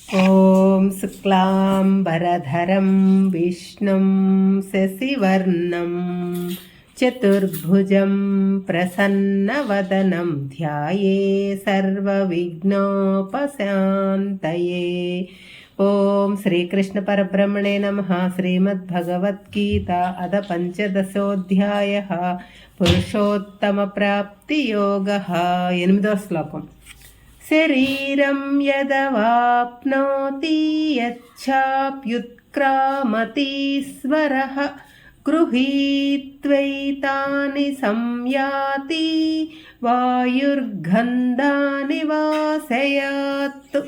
ॐ शुक्लाम्बरधरं विष्णुं शशिवर्णं चतुर्भुजं प्रसन्नवदनं ध्याये सर्वविघ्नोपशान्तये। ॐ श्रीकृष्णपरब्रह्मणे नमः। श्रीमद्भगवद्गीता अथ पञ्चदशोऽध्यायः पुरुषोत्तमप्राप्तियोगः। 8వ శ్లోకం। శరీరం యదవాప్నోతి యచ్చాప్యుత్క్రామతీశ్వరః గృహీత్వైతాని సంయాతి వాయుర్గంధాని వాసయాత్.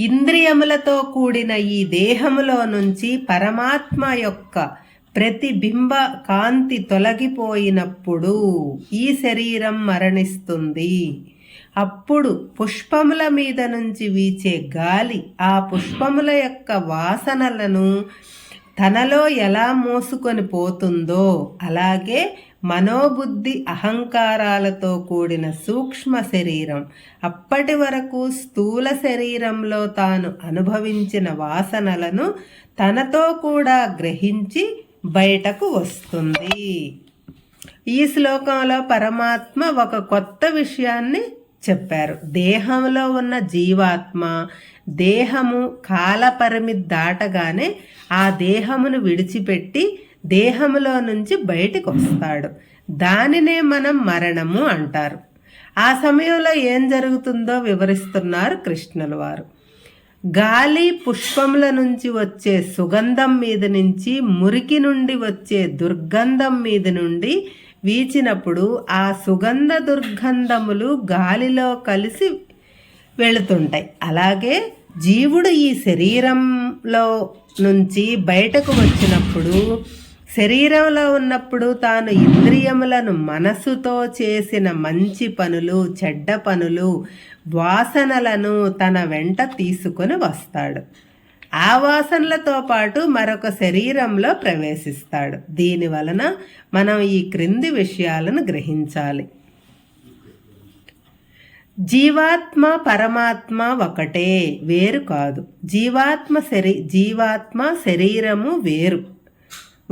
ఇంద్రియములతో కూడిన ఈ దేహములో నుంచి పరమాత్మ యొక్క ప్రతిబింబ కాంతి తొలగిపోయినప్పుడు ఈ శరీరం మరణిస్తుంది. అప్పుడు పుష్పముల మీద నుంచి వీచే గాలి ఆ పుష్పముల యొక్క వాసనలను తనలో ఎలా మోసుకొని పోతుందో అలాగే మనోబుద్ధి అహంకారాలతో కూడిన సూక్ష్మ శరీరం అప్పటి వరకు స్థూల శరీరంలో తాను అనుభవించిన వాసనలను తనతో కూడా గ్రహించి బయటకు వస్తుంది. ఈ శ్లోకంలో పరమాత్మ ఒక కొత్త విషయాన్ని చెప్పారు. దేహంలో ఉన్న జీవాత్మ దేహము కాలపరిమితి దాటగానే ఆ దేహమును విడిచిపెట్టి దేహములో నుంచి బయటికి వస్తాడు. దానినే మనం మరణము అంటారు. ఆ సమయంలో ఏం జరుగుతుందో వివరిస్తున్నారు కృష్ణుల వారు. గాలి పుష్పముల నుంచి వచ్చే సుగంధం మీద నుంచి మురికి నుండి వచ్చే దుర్గంధం మీద నుండి వీచినప్పుడు ఆ సుగంధ దుర్గంధములు గాలిలో కలిసి వెళుతుంటాయి. అలాగే జీవుడు ఈ శరీరంలో నుంచి బయటకు వచ్చినప్పుడు శరీరంలో ఉన్నప్పుడు తాను ఇంద్రియములను మనసుతో చేసిన మంచి పనులు చెడ్డ పనులు వాసనలను తన వెంట తీసుకొని వస్తాడు. ఆ వాసనలతో పాటు మరొక శరీరంలో ప్రవేశిస్తాడు. దీని వలన మనం ఈ క్రింది విషయాలను గ్రహించాలి. జీవాత్మ పరమాత్మ ఒకటే, వేరు కాదు. జీవాత్మ శరీరము వేరు,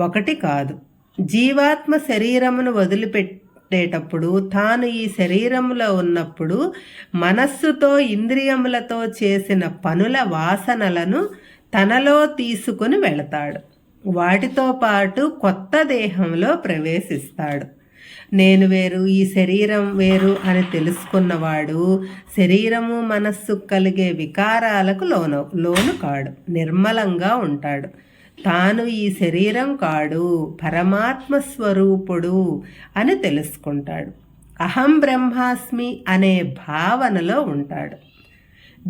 ఒకటి కాదు. జీవాత్మ శరీరమును వదిలిపెట్టేటప్పుడు తాను ఈ శరీరంలో ఉన్నప్పుడు మనస్సుతో ఇంద్రియములతో చేసిన పనుల వాసనలను తనలో తీసుకుని వెళతాడు. వాటితో పాటు కొత్త దేహంలో ప్రవేశిస్తాడు. నేను వేరు ఈ శరీరం వేరు అని తెలుసుకున్నవాడు శరీరము మనస్సు కలిగే వికారాలకు లోను కాడు, నిర్మలంగా ఉంటాడు. తాను ఈ శరీరం కాడు, పరమాత్మ స్వరూపుడు అని తెలుసుకుంటాడు. అహం బ్రహ్మాస్మి అనే భావనలో ఉంటాడు.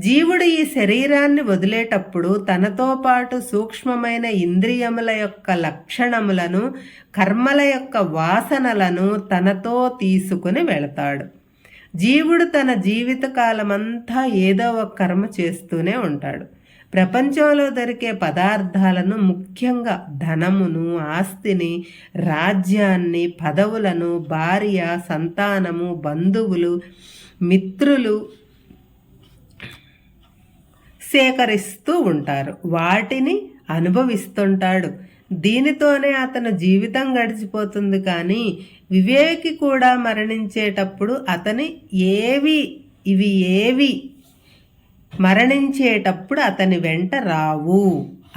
జీవుడు ఈ శరీరాన్ని వదిలేటప్పుడు తనతో పాటు సూక్ష్మమైన ఇంద్రియముల యొక్క లక్షణములను కర్మల యొక్క వాసనలను తనతో తీసుకుని వెళతాడు. జీవుడు తన జీవితకాలమంతా ఏదో ఒక కర్మ చేస్తూనే ఉంటాడు. ప్రపంచంలో దొరికే పదార్థాలను, ముఖ్యంగా ధనమును, ఆస్తిని, రాజ్యాన్ని, పదవులను, భార్య, సంతానము, బంధువులు, మిత్రులు సేకరిస్తూ ఉంటారు. వాటిని అనుభవిస్తుంటాడు. దీనితోనే అతను జీవితం గడిచిపోతుంది. కానీ వివేకి కూడా మరణించేటప్పుడు ఏవి మరణించేటప్పుడు అతని వెంట రావు.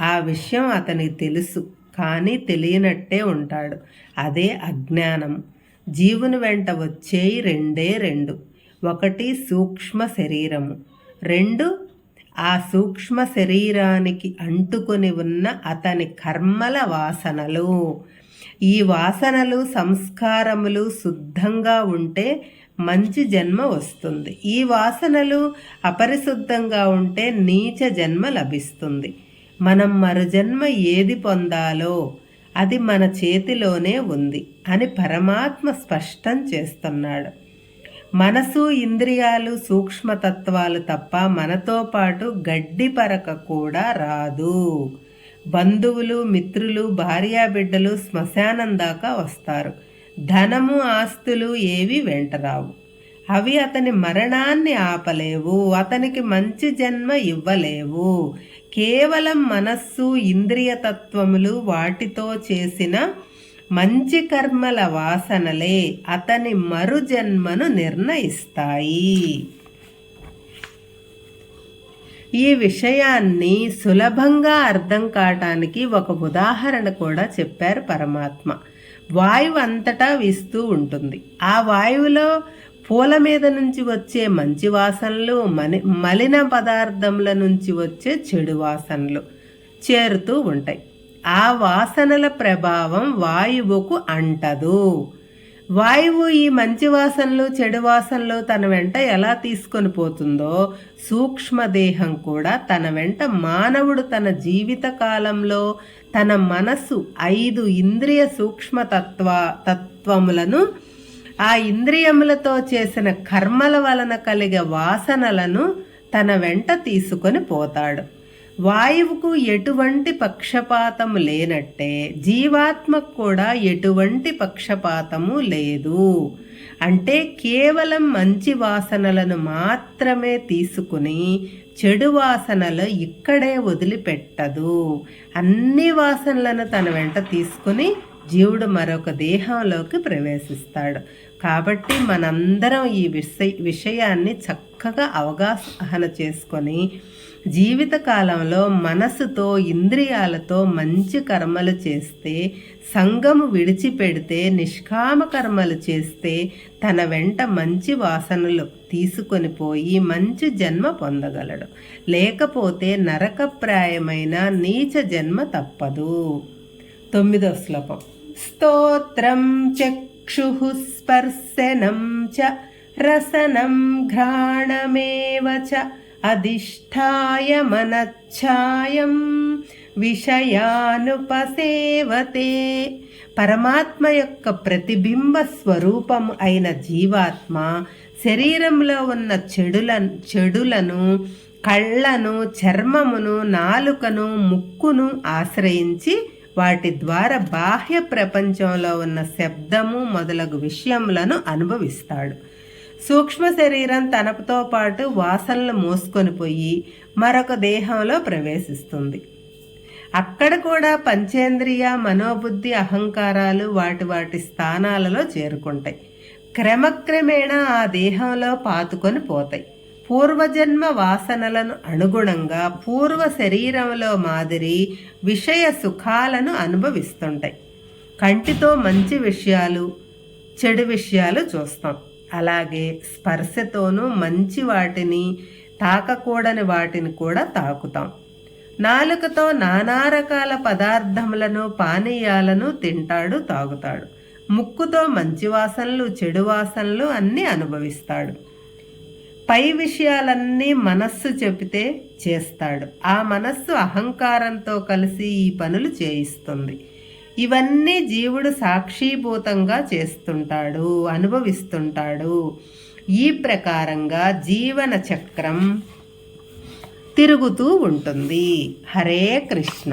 ఆ విషయం అతనికి తెలుసు, కానీ తెలియనట్టే ఉంటాడు. అదే అజ్ఞానము. జీవుని వెంట వచ్చేయి రెండు. ఒకటి సూక్ష్మ శరీరము, 2 ఆ సూక్ష్మ శరీరానికి అంటుకొని ఉన్న అతని కర్మల వాసనలు. ఈ వాసనలు సంస్కారములు శుద్ధంగా ఉంటే మంచి జన్మ వస్తుంది. ఈ వాసనలు అపరిశుద్ధంగా ఉంటే నీచ జన్మ లభిస్తుంది. మనం మరు జన్మ ఏది పొందాలో అది మన చేతిలోనే ఉంది అని పరమాత్మ స్పష్టం చేస్తున్నాడు. మనసు, ఇంద్రియాలు సూక్ష్మతత్వాలు తప్ప మనతో పాటు గడ్డి పరక కూడా రాదు. బంధువులు, మిత్రులు, భార్యాబిడ్డలు శ్మశానం దాకా వస్తారు. ధనము, ఆస్తులు ఏవి వెంటరావు. అవి అతని మరణాన్ని ఆపలేవు, అతనికి మంచి జన్మ ఇవ్వలేవు. కేవలం మనస్సు, ఇంద్రియతత్వములు, వాటితో చేసిన మంచి కర్మల వాసనలే అతని మరు జన్మను నిర్ణయిస్తాయి. ఈ విషయాన్ని సులభంగా అర్థం కావటానికి ఒక ఉదాహరణ కూడా చెప్పారు పరమాత్మ. వాయువు అంతటా వీస్తూ ఉంటుంది. ఆ వాయువులో పూల మీద నుంచి వచ్చే మంచి వాసనలు, మలిన పదార్థముల నుంచి వచ్చే చెడు వాసనలు చేరుతూ ఉంటాయి. ఆ వాసనల ప్రభావం వాయువుకు అంటదు. వాయువు ఈ మంచి వాసనలు, చెడు వాసనలు తన వెంట ఎలా తీసుకొని పోతుందో, సూక్ష్మదేహం కూడా తన వెంట మానవుడు తన జీవిత కాలంలో తన మనసు 5 ఇంద్రియ తత్వములను, ఆ ఇంద్రియములతో చేసిన కర్మల వలన కలిగే వాసనలను తన వెంట తీసుకొని పోతాడు. వాయువుకు ఎటువంటి పక్షపాతము లేనట్టే జీవాత్మకు కూడా ఎటువంటి పక్షపాతము లేదు. అంటే కేవలం మంచి వాసనలను మాత్రమే తీసుకుని చెడు వాసనలు ఇక్కడే వదిలిపెట్టదు. అన్ని వాసనలను తన వెంట తీసుకుని జీవుడు మరొక దేహంలోకి ప్రవేశిస్తాడు. కాబట్టి మనందరం ఈ విషయాన్ని చక్కగా అవగాహన చేసుకొని జీవితకాలంలో మనసుతో, ఇంద్రియాలతో మంచి కర్మలు చేస్తే, సంగము విడిచిపెడితే, నిష్కామ కర్మలు చేస్తే తన వెంట మంచి వాసనలు తీసుకొని పోయి మంచి జన్మ పొందగలడు. లేకపోతే నరకప్రాయమైన నీచ జన్మ తప్పదు. 9వ శ్లోకం. స్తోత్రం చక్షుః స్పర్శనం చ రసనం ఘ్రాణమేవ చ అధిష్ఠాయ మనచ్ఛాయం విషయానుపసేవతే. పరమాత్మ యొక్క ప్రతిబింబ స్వరూపం అయిన జీవాత్మ శరీరంలో ఉన్న చెడులను, కళ్ళను, చర్మమును, నాలుకను, ముక్కును ఆశ్రయించి వాటి ద్వారా బాహ్య ప్రపంచంలో ఉన్న శబ్దము మొదలగు విషయములను అనుభవిస్తాడు. సూక్ష్మ శరీరం తనతో పాటు వాసనలు మోసుకొని పోయి మరొక దేహంలో ప్రవేశిస్తుంది. అక్కడ కూడా పంచేంద్రియ, మనోబుద్ధి, అహంకారాలు వాటి స్థానాలలో చేరుకుంటాయి. క్రమక్రమేణా ఆ దేహంలో పాతుకొని పోతాయి. పూర్వజన్మ వాసనలను అనుగుణంగా పూర్వ శరీరంలో మాదిరి విషయ సుఖాలను అనుభవిస్తుంటాయి. కంటితో మంచి విషయాలు, చెడు విషయాలు చూస్తాం. అలాగే స్పర్శతోనూ మంచి వాటిని, తాకకూడని వాటిని కూడా తాకుతాం. నాలుకతో నానా రకాల పదార్థములను, పానీయాలను తింటాడు, తాగుతాడు. ముక్కుతో మంచి వాసనలు, చెడు వాసనలు అన్నీ అనుభవిస్తాడు. పై విషయాలన్నీ మనస్సు చెబితే చేస్తాడు. ఆ మనస్సు అహంకారంతో కలిసి ఈ పనులు చేయిస్తుంది. ఇవన్నీ జీవుడు సాక్షిభూతంగా చేస్తుంటాడు, అనుభవిస్తుంటాడు. ఈ ప్రకారంగా జీవన చక్రం తిరుగుతూ ఉంటుంది. హరే కృష్ణ.